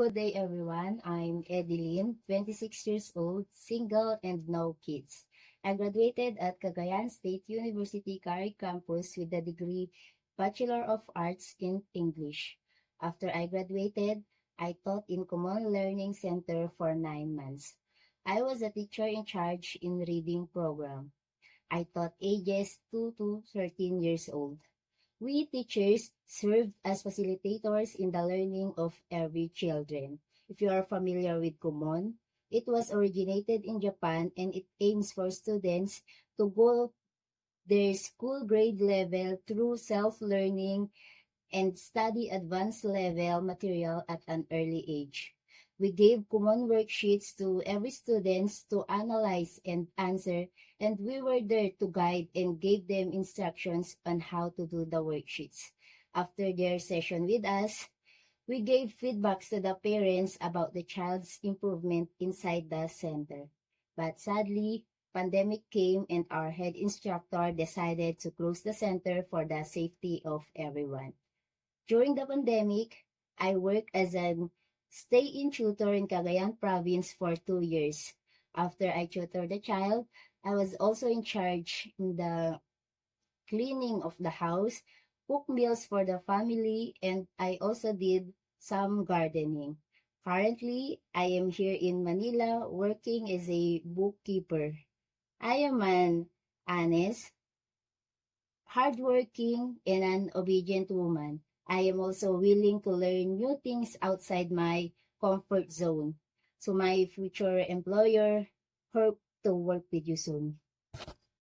Good day, everyone. I'm Edeline, 26 years old, single, and no kids. I graduated at Cagayan State University, Cari campus with the degree Bachelor of Arts in English. After I graduated, I taught in Common Learning Center for 9 months. I was a teacher in charge in reading program. I taught ages 2 to 13 years old. We teachers served as facilitators in the learning of every children. If you are familiar with Kumon, it was originated in Japan and it aims for students to go their school grade level through self-learning and study advanced level material at an early age. We gave common worksheets to every student to analyze and answer, and we were there to guide and gave them instructions on how to do the worksheets. After their session with us, we gave feedbacks to the parents about the child's improvement inside the center. But sadly, pandemic came and our head instructor decided to close the center for the safety of everyone. During the pandemic, I worked as a stay-in tutor in Cagayan province for 2 years. After I tutored the child, I was also in charge in the cleaning of the house, cook meals for the family, and I also did some gardening. Currently, I am here in Manila working as a bookkeeper. I am an honest, hardworking, and an obedient woman. I am also willing to learn new things outside my comfort zone. So my future employer, hope to work with you soon.